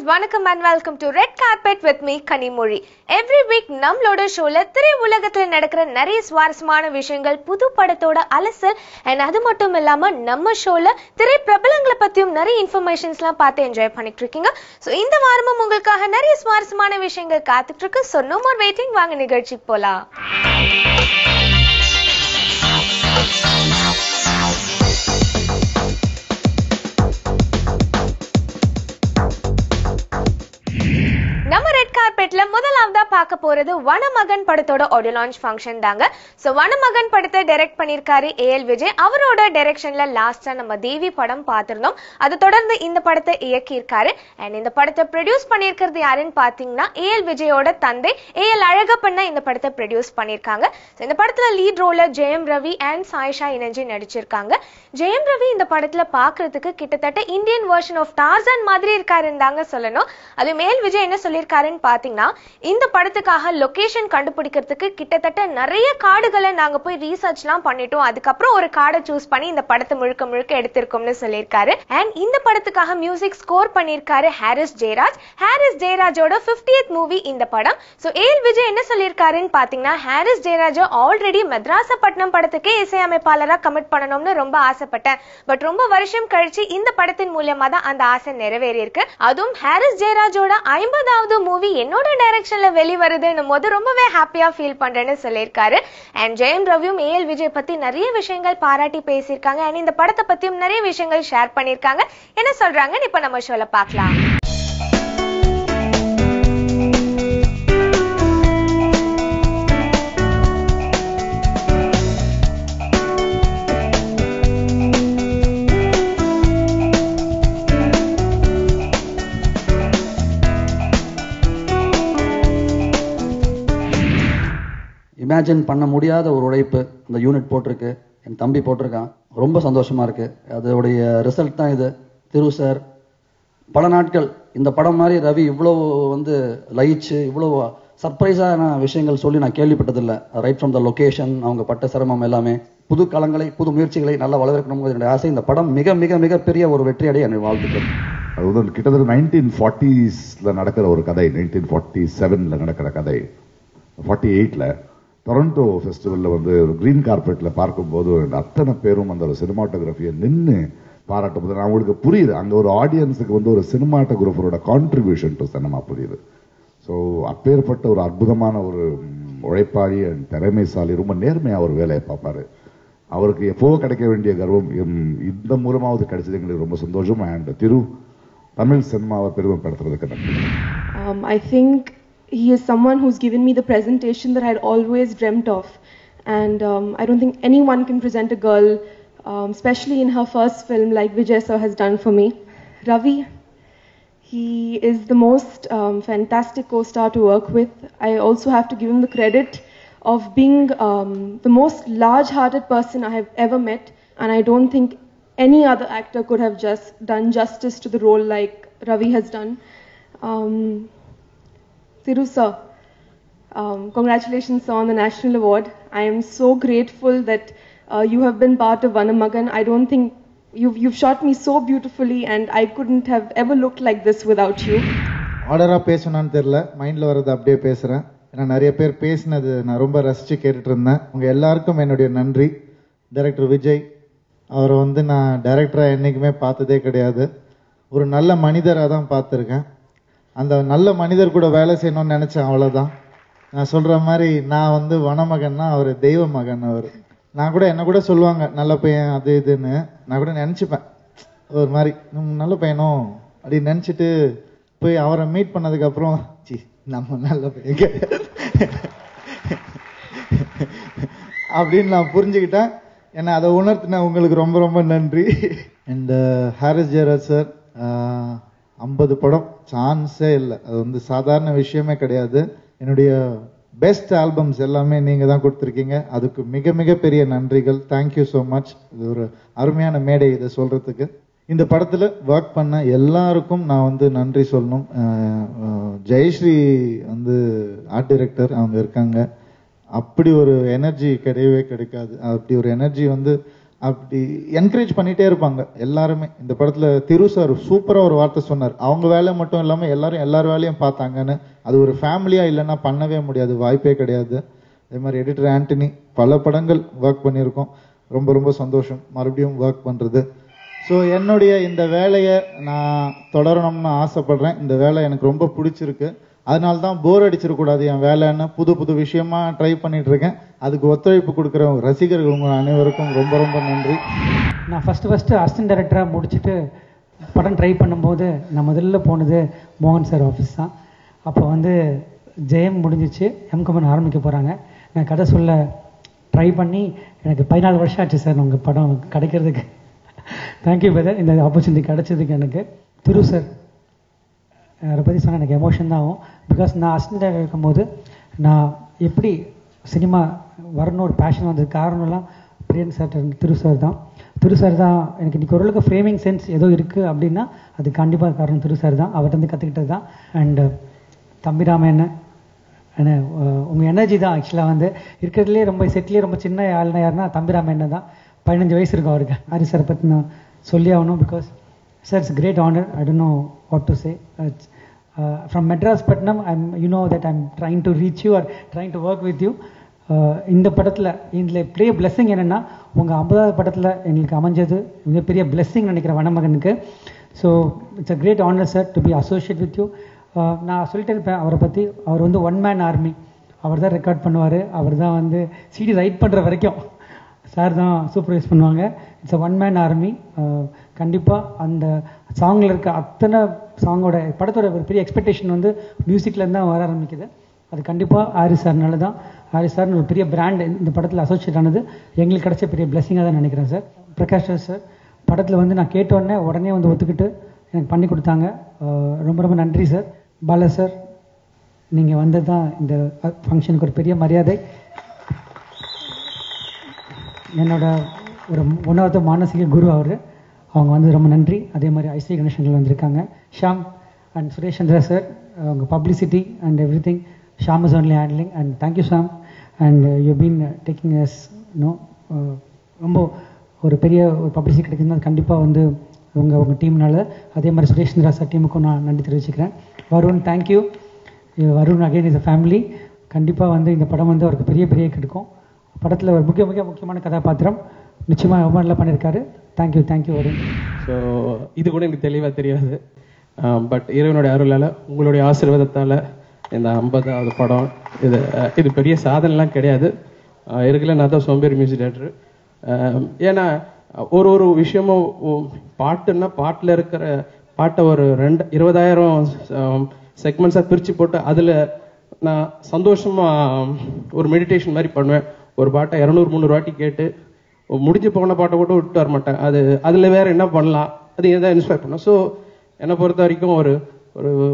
வணக்கம் and welcome to Red Carpet with me Kanimozhi. Every week நம்மளோட ஷோல திரை உலகத்துல நடக்கிற நிறைய சுவாரஸ்யமான விஷயங்கள், புது படத்தோட அலசல் and அது மட்டும் இல்லாம நம்ம ஷோல திரை பிரபலங்களை பத்தியும் நிறைய இன்ஃபர்மேஷன்ஸ்லாம் பார்த்து என்ஜாய் பண்ணிட்டு இருக்கீங்க. ஸோ இந்த வாரமும் உங்களுக்காக நிறைய சுவாரஸ்யமான விஷயங்கள் காத்துட்டு இருக்கு. ஸோ நோ மோர் வெயிட்டிங், வாங்க நிகழ்ச்சிக்கு போலாம். நம்ம ரெட் கார்பெட்ல முதலாவதா பார்க்க போறது வனமகன் படத்தோட ஆடியோ லான்ச் ஃபங்க்ஷன் தாங்க. சோ வனமகன் படத்தை டைரக்ட் பண்ணிருக்காரு ஏஎல் விஜய். அவரோட டைரக்ஷன்ல லாஸ்டா நம்ம தேவி படம் பார்த்திருந்தோம். அதை தொடர்ந்து இந்த படத்தை இயக்கியிருக்காரு. அண்ட் இந்த படத்தை ப்ரொடியூஸ் பண்ணிருக்கிறது யாருன்னு பாத்தீங்கன்னா ஏஎல் விஜயோட தந்தை ஏஎல் அழகப்பண்ணா இந்த படத்தை ப்ரொடியூஸ் பண்ணிருக்காங்க. இந்த படத்துல லீட் ரோல ஜெயம் ரவி அண்ட் சாயிஷா இணைஞ்சு நடிச்சிருக்காங்க. ஜெயம் ரவி இந்த படத்துல பாக்குறதுக்கு கிட்டத்தட்ட இந்தியன் வெர்ஷன் ஆஃப் டார்சன் மாதிரி இருக்காருன்னு தாங்க சொல்லணும். அது ஏஎல் விஜய் என்ன சொல்லியிருக்காருன்னு பாத்தீங்கன்னா, இந்த படத்துக்காக லொகேஷன் கண்டுபிடிக்கிறதுக்கு கிட்டத்தட்ட நிறைய காடுகளை நாங்க போய் ரீசர்ச்லாம் பண்ணிட்டோம். அதுக்கப்புறம் ஒரு காடை சூஸ் பண்ணி இந்த படத்தை முழுக்க முழுக்க எடுத்திருக்கோம்னு சொல்லியிருக்காரு. அண்ட் இந்த படத்துக்காக மியூசிக் ஸ்கோர் பண்ணியிருக்காரு ஹாரிஸ் ஜெயராஜ். ஹாரிஸ் ஜெயராஜோட 50th மூவி இந்த படம். ஸோ ஏஎல் விஜய் என்ன சொல்லியிருக்காருன்னு பாத்தீங்கன்னா, ஹாரிஸ் ஜெயராஜ் ஆல்ரெடி மெட்ராசப்பட்டினம் படத்துக்கே இசையமைப்பாளராக கமிட் பண்ணணும்னு ரொம்ப ஆசைப்பட்டேன். பட் ரொம்ப வருஷம் கழிச்சு இந்த படத்தின் மூலமா தான் அந்த ஆசை நிறைவேறி இருக்கு. அதுவும் ஹாரிஸ் ஜெயராஜோட 50வது மூவி என்னோட டைரக்ஷன்ல வெளிவருதுன்னு போது ரொம்பவே ஹாப்பியா ஃபீல் பண்றேன்னு சொல்லியிருக்காரு. அண்ட் ஜெயம் ரவியும் ஏஎல் விஜய் பத்தி நிறைய விஷயங்கள் பாராட்டி பேசியிருக்காங்க. அண்ட் இந்த படத்தை பத்தியும் நிறைய விஷயங்கள் ஷேர் பண்ணியிருக்காங்க. என்ன சொல்றாங்கன்னு இப்ப நம்ம ஷோல பார்க்கலாம். இமேஜின் பண்ண முடியாத ஒரு உழைப்பு இந்த யூனிட் போட்டிருக்கு, என் தம்பி போட்டிருக்கான். ரொம்ப சந்தோஷமா இருக்கு. அதோடைய ரிசல்ட் தான் இது. திரு சார் பல நாட்கள் இந்த படம் மாதிரி ரவி இவ்வளோ லயிச்சு இவ்வளோ சர்ப்ரைஸான விஷயங்கள் சொல்லி நான் கேள்விப்பட்டதில்லை. ரைட் ஃப்ரம் த லொகேஷன், அவங்க பட்ட சிரமம் எல்லாமே, புது களங்களை புது முயற்சிகளை நல்லா வளர்க்கணும் என்னுடைய ஆசை. இந்த படம் மிக மிக மிகப்பெரிய ஒரு வெற்றி அடைய என்னுடைய வாழ்த்துக்கள். அது கிட்டத்தட்ட 1940s நடக்கிற ஒரு கதை, 1947 நடக்கிற கதை. 48 டொரண்டோ ஃபெஸ்டிவலில் கிரீன் கார்பெட்டில் பார்க்கும்போது அத்தனை பேரும் அந்த ஒரு சினிமாட்டோகிராஃபியை நின்று பாராட்டும் போது நான் உங்களுக்கு புரியுது, அங்கே ஒரு ஆடியன்ஸுக்கு ஒரு சினிமாட்டோகிராஃபரோட கான்ட்ரிபியூஷன் டு சினிமா புரியுது. ஸோ அப்பேற்பட்ட ஒரு அற்புதமான ஒரு உழைப்பாளி அண்ட் திறமைசாலி, ரொம்ப நேர்மையாக ஒரு வேலையை பார்ப்பாரு. அவருக்கு எப்போ கிடைக்க வேண்டிய கர்வம் இந்த மூலமாவது கிடைச்சது எங்களுக்கு ரொம்ப சந்தோஷம். அண்ட் திரு தமிழ் சினிமாவை பெருமைப்படுத்துறதுக்கு நன்றி. I think he is someone who's given me the presentation that I had always dreamt of, and I don't think anyone can present a girl, especially in her first film, like Vijay sir has done for me. Ravi, he is the most fantastic co-star to work with. I also have to give him the credit of being the most large-hearted person I have ever met, and I don't think any other actor could have just done justice to the role like Ravi has done. Thiru sir, congratulations on the national award. I am so grateful that you have been part of Vanamagan. I don't think you've shot me so beautifully, and I couldn't have ever looked like this without you. ஆர்டரா பேசணும்னு தெரியல, மைண்ட்ல வரது அப்படியே பேசுறேன். ஏன்னா நிறைய பேர் பேசினது நான் ரொம்ப ரசிச்சு கேட்டுட்டு இருந்தேன். உங்க எல்லாருக்கும் என்னுடைய நன்றி. டைரக்டர் விஜய் அவரை நான் டைரக்டரா என்னைக்குமே பார்த்ததே கிடையாது. ஒரு நல்ல மனிதராக தான் பார்த்துருக்கேன். அந்த நல்ல மனிதர் கூட வேலை செய்யணும்னு நினைச்சேன், அவ்வளவுதான். நான் சொல்ற மாதிரி நான் வனமகன்னா அவர் தெய்வ மகன். அவர் நான் கூட என்ன கூட சொல்லுவாங்க நல்ல பையன் அது இதுன்னு, நான் கூட நினைச்சுப்பேன் ஒரு மாதிரி நல்ல பையனும் அப்படின்னு நினைச்சிட்டு போய் அவரை மீட் பண்ணதுக்கு அப்புறம் நம்ம நல்ல பையன் அப்படின்னு நான் புரிஞ்சுக்கிட்டேன். ஏன்னா அதை உணர்த்தின உங்களுக்கு ரொம்ப ரொம்ப நன்றி. அண்ட் ஹாரிஸ் ஜெயராஜ் சார் 50 படம் சான்ஸே இல்லை. அது சாதாரண விஷயமே கிடையாது. என்னுடைய பெஸ்ட் ஆல்பம்ஸ் எல்லாமே நீங்க தான் கொடுத்துருக்கீங்க. அதுக்கு மிக மிக பெரிய நன்றிகள். Thank you so much. இது ஒரு அருமையான மேடை இதை சொல்றதுக்கு. இந்த படத்துல ஒர்க் பண்ண எல்லாருக்கும் நான் நன்றி சொல்லணும். ஜெயஸ்ரீ ஆர்ட் டைரக்டர், அவங்க இருக்காங்க. அப்படி ஒரு எனர்ஜி கிடையவே கிடைக்காது. அப்படி ஒரு எனர்ஜி அப்படி என்கரேஜ் பண்ணிட்டே இருப்பாங்க எல்லாருமே. இந்த படத்துல திரு சார் சூப்பரா ஒரு வார்த்தை சொன்னார், அவங்க வேலை மட்டும் இல்லாம எல்லார் வேலையும் பார்த்தாங்கன்னு. அது ஒரு ஃபேமிலியா இல்லைன்னா பண்ணவே முடியாது, வாய்ப்பே கிடையாது. அதே மாதிரி எடிட்டர் ஆண்டனி, பல படங்கள் ஒர்க் பண்ணியிருக்கோம், ரொம்ப ரொம்ப சந்தோஷம் மறுபடியும் ஒர்க் பண்றது. ஸோ என்னுடைய இந்த வேலையை நான் தொடரணும்னு ஆசைப்படுறேன். இந்த வேலை எனக்கு ரொம்ப பிடிச்சிருக்கு, அதனால தான் போர் அடிச்சிடக்கூடாது என் வேலைன்னு புது விஷயமா ட்ரை பண்ணிட்டு இருக்கேன். அதுக்கு ஒத்துழைப்பு கொடுக்குற ரசிகர்கள் உங்கள் அனைவருக்கும் ரொம்ப ரொம்ப நன்றி. நான் ஃபஸ்ட்டு அசிஸ்டன்ட் டைரக்டராக முடிச்சுட்டு படம் ட்ரை பண்ணும்போது நான் முதல்ல போனது மோகன் சார் ஆஃபீஸ் தான். அப்போ வந்து ஜெயம் முடிஞ்சிச்சு, எம்கமன் ஆரம்பிக்க போகிறாங்க. நான் கதை சொல்ல ட்ரை பண்ணி எனக்கு 14 வருஷம் ஆச்சு சார் உங்கள் படம் கிடைக்கிறதுக்கு. தேங்க்யூ பிரதர், இந்த ஆப்பர்ச்சுனிட்டி கிடைச்சதுக்கு. எனக்கு திரு சார் அதை பற்றி சொன்னால் எனக்கு எமோஷன் தான் ஆகும். பிகாஸ் நான் அசிஸ்டண்டாக இருக்கும்போது நான் எப்படி சினிமா வரணும் ஒரு பேஷன் வந்தது காரணம்லாம் பிரியன் சார் திரு சார் தான். எனக்கு இன்றைக்கி ஓரளவுக்கு ஃப்ரேமிங் சென்ஸ் ஏதோ இருக்குது அப்படின்னா அது கண்டிப்பாக காரணம் திரு சார் தான், அவர்கிட்ட வந்து கற்றுக்கிட்டது தான். அண்டு தம்பிராமன் என்ன உங்கள் எனர்ஜி தான் ஆக்சுவலாக வந்து இருக்கிறதுலே ரொம்ப செட்லேயே ரொம்ப சின்ன ஆள்னா யாருன்னா தம்பிராமன் தான். 15 வயசு இருக்கும் அவருக்கு. ஹரி சாரை பற்றி நான் சொல்லி ஆகணும் because sir, it's a great honor. I don't know what to say. From Madras Patnam, you know that I'm trying to reach you or trying to work with you. இந்த படத்தில் இதில் பெரிய பிளெஸ்ஸிங் என்னென்னா உங்கள் 50வது படத்தில் எங்களுக்கு அமைஞ்சது மிகப்பெரிய பிளெஸ்ஸிங் நினைக்கிறேன் வனமகனுக்கு. So it's a great honour sir to be associate with you. நான் சொல்லிட்டு இருப்பேன் அவரை பற்றி, அவர் வந்து ஒன் மேன் ஆர்மி. அவர் தான் ரெக்கார்ட் பண்ணுவார், அவர் தான் வந்து சிடி ரைட் பண்ணுற வரைக்கும் சார் தான் சூப்பர்வைஸ் பண்ணுவாங்க. It's a one man army. கண்டிப்பாக அந்த சாங்கில் இருக்க அத்தனை சாங்கோட படத்தோட ஒரு பெரிய எக்ஸ்பெக்டேஷன் வந்து மியூசிக்லேருந்து தான் வர ஆரம்பிக்குது. அது கண்டிப்பாக ஹாரிஸ் சார்னால தான். ஹாரிஸ் சார்னு ஒரு பெரிய பிராண்ட் இந்த படத்தில் அசோசியேட் ஆனது எங்களுக்கு கிடைச்ச பெரிய பிளெஸிங்காக தான் நினைக்கிறேன் சார். பிரகாஷ் ராஜ் சார் படத்தில் வந்து நான் கேட்டோடனே உடனே வந்து ஒத்துக்கிட்டு எனக்கு பண்ணி கொடுத்தாங்க. ரொம்ப ரொம்ப நன்றி சார். பாலா சார், நீங்கள் வந்தது தான் இந்த ஃபங்க்ஷனுக்கு ஒரு பெரிய மரியாதை. என்னோட ஒரு 1வது மானசீக குரு அவர், அவங்க வந்து ரொம்ப நன்றி. அதே மாதிரி ஐசி கணேசன்கள் வந்திருக்காங்க. ஷாம் அண்ட் சுரேஷ் சந்திரா சார், அவங்க publicity and everything Sham is only handling. And thank you Sham. And you been taking எஸ் ரொம்ப ஒரு பெரிய ஒரு பப்ளிசிட்டி கிடைக்குதுன்னா கண்டிப்பாக வந்து உங்கள் டீம்னால. அதே மாதிரி சுரேஷ் சந்திரா சார் டீமுக்கும் நான் நன்றி தெரிவிச்சுக்கிறேன். Varun, thank you. Varun again is a family. கண்டிப்பாக வந்து இந்த படம் வந்து அவருக்கு பெரிய கிடைக்கும். படத்தில் ஒரு முக்கியமான கதாபாத்திரம் நிச்சயமாக ரொம்ப நல்லா பண்ணியிருக்காரு. தேங்க்யூ வருண். ஸோ இது கூட எனக்கு தெளிவாக தெரியாது, பட் இறைவனுடைய அருளால் உங்களுடைய ஆசீர்வாதத்தால் இந்த 50வது படம் இது பெரிய சாதனைலாம் கிடையாது. இருக்கல நான் தான் சோம்பேறி மியூசிக் டேரக்டர். ஏன்னா ஒரு விஷயமும் பாட்டுன்னா பாட்டில் இருக்கிற பாட்டை ஒரு 20,000 செக்மெண்ட்ஸாக பிரித்து போட்டு அதில் நான் சந்தோஷமாக ஒரு மெடிடேஷன் மாதிரி பண்ணுவேன். ஒரு பாட்டை 200-300 வாட்டி கேட்டு முடிஞ்சு போன பாட்டை கூட விட்டு வர மாட்டேன். அதில் வேறு என்ன பண்ணலாம், அது எதாவது இன்ஸ்பயர் பண்ணோம். ஸோ என்னை பொறுத்த வரைக்கும்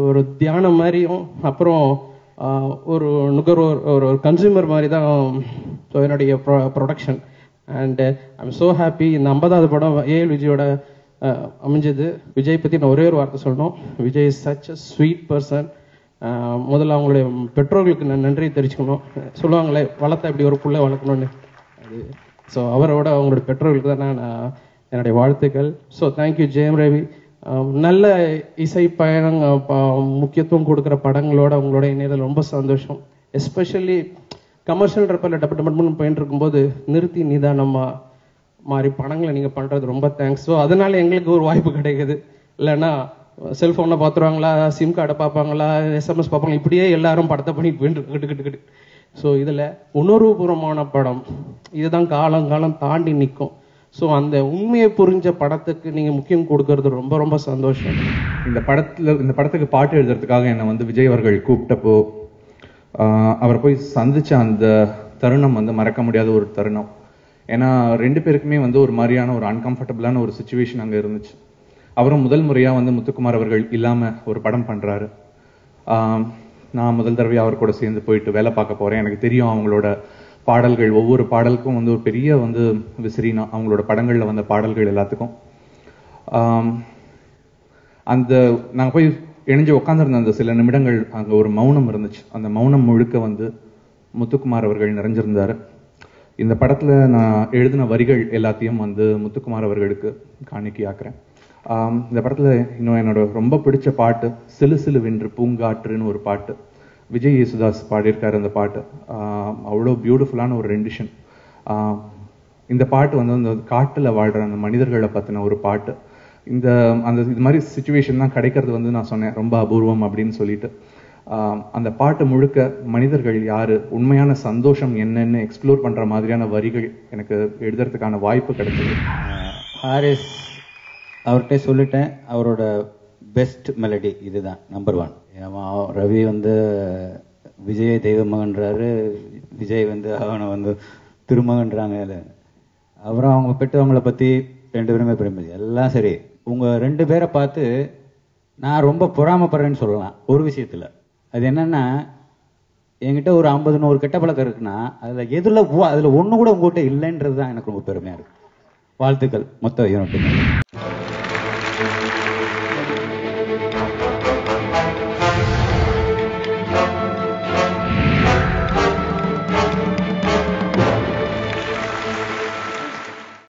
ஒரு தியானம் மாதிரியும் அப்புறம் ஒரு நுகர்வோர் ஒரு கன்சியூமர் மாதிரி தான் ஸோ என்னுடைய production. And I'm so happy. இந்த 50வது படம் ஏஎல் விஜயோட அமைஞ்சது. விஜய் பற்றி நான் ஒரே ஒரு வார்த்தை சொல்லணும். Vijay is such a sweet person. முதல்ல அவங்களுடைய பெற்றோர்களுக்கு நான் நன்றி தெரிவிச்சுக்கணும். சொல்லுவாங்களே வளர்த்தா இப்படி ஒரு பிள்ளை வளர்க்கணும்னு, அது ஸோ அவரோட அவங்களுடைய பெற்றோர்களுக்கு தான் நான் என்னுடைய வாழ்த்துக்கள். So thank you Jayam Ravi. நல்ல இசை பயணம் முக்கியத்துவம் கொடுக்குற படங்களோட அவங்களோட இணையதில் ரொம்ப சந்தோஷம். எஸ்பெஷலி கமர்ஷியல் ரப்பில் டப்பு போயிட்டு இருக்கும்போது நிறுத்தி நிதானமாக மாதிரி படங்களை நீங்கள் பண்ணுறது ரொம்ப தேங்க்ஸ். ஸோ அதனால எங்களுக்கு ஒரு வாய்ப்பு கிடைக்குது. இல்லைன்னா செல்ஃபோனை பார்த்துருவாங்களா, சிம் கார்டை பார்ப்பாங்களா, எஸ்எம்எஸ் பார்ப்பாங்களா, இப்படியே எல்லாரும் படத்தை பண்ணி போயிட்டு. ஸோ இதில் உணர்வுபூர்வமான படம் இதுதான் காலம் தாண்டி நிற்கும். ஸோ அந்த உண்மையை புரிஞ்ச படத்துக்கு நீங்கள் முக்கியம் கொடுக்கறது ரொம்ப ரொம்ப சந்தோஷம். இந்த படத்துக்கு பாட்டு எழுதுறதுக்காக என்னை வந்து விஜய் அவர்கள் கூப்பிட்டப்போ அவரை போய் சந்திச்ச அந்த தருணம் வந்து மறக்க முடியாத ஒரு தருணம். ஏன்னா 2 பேருக்குமே வந்து ஒரு மாதிரியான ஒரு அன்கம்ஃபர்டபுளான ஒரு சுச்சுவேஷன் அங்கே இருந்துச்சு. அவரும் முதல் முறையாக வந்து முத்துக்குமார் அவர்கள் இல்லாமல் ஒரு படம் பண்ணுறாரு. நான் முதல் தடவையாக அவர் கூட சேர்ந்து போயிட்டு வேலை பார்க்க போகிறேன். எனக்கு தெரியும் அவங்களோட பாடல்கள், ஒவ்வொரு பாடலுக்கும் வந்து ஒரு பெரிய வந்து விசிறினா அவங்களோட படங்களில் வந்த பாடல்கள் எல்லாத்துக்கும். அந்த நாங்கள் போய் இணைஞ்சு உட்காந்துருந்த அந்த சில நிமிடங்கள் அங்கே ஒரு மௌனம் இருந்துச்சு. அந்த மௌனம் முழுக்க வந்து முத்துக்குமார் அவர்கள் நிறைஞ்சிருந்தார். இந்த படத்தில் நான் எழுதின வரிகள் எல்லாத்தையும் வந்து முத்துக்குமார் அவர்களுக்கு காணிக்கையாக்குறேன். இந்த படத்தில் இன்னும் என்னோட ரொம்ப பிடிச்ச பாட்டு சிலு சிலு வென்று பூங்காற்றுன்னு ஒரு பாட்டு. விஜய் யேசுதாஸ் பாடியிருக்காரு அந்த பாட்டு. அவ்வளோ பியூட்டிஃபுல்லான ஒரு ரெண்டிஷன். இந்த பாட்டு வந்து அந்த காட்டில் வாழ்கிற அந்த மனிதர்களை பற்றின ஒரு பாட்டு. இது மாதிரி சுச்சுவேஷன் தான் கிடைக்கிறது வந்து நான் சொன்னேன் ரொம்ப அபூர்வம் அப்படின்னு சொல்லிட்டு. அந்த பாட்டு முழுக்க மனிதர்கள் யாரு, உண்மையான சந்தோஷம் என்னன்னு எக்ஸ்ப்ளோர் பண்ற மாதிரியான வரிகள் எனக்கு எழுதுறதுக்கான வாய்ப்பு கிடைச்சது. ஹாரிஸ் அவர்கிட்ட சொல்லிட்டேன், அவரோட பெஸ்ட் மெலடி இதுதான் நம்பர் 1. ரவி வந்து விஜயை தெய்வ மகன்றாரு, விஜய் வந்து அவனை வந்து திருமகன்றாங்க. அப்புறம் அவங்க பெற்றவங்களை பற்றி 2 பேருமே பிரேமி எல்லாம் சரி. உங்கள் 2 பேரை பார்த்து நான் ரொம்ப பொறாமப்படுறேன்னு சொல்லலாம் ஒரு விஷயத்தில். அது என்னன்னா, என்கிட்ட ஒரு 50-100 கெட்ட பழக்கம் இருக்குன்னா அதில் ஒன்று கூட உங்கள்கிட்ட இல்லைன்றது தான் எனக்கு ரொம்ப பெருமையாக இருக்குது. வாழ்த்துக்கள் மொத்த யூனிட்டுக்கு.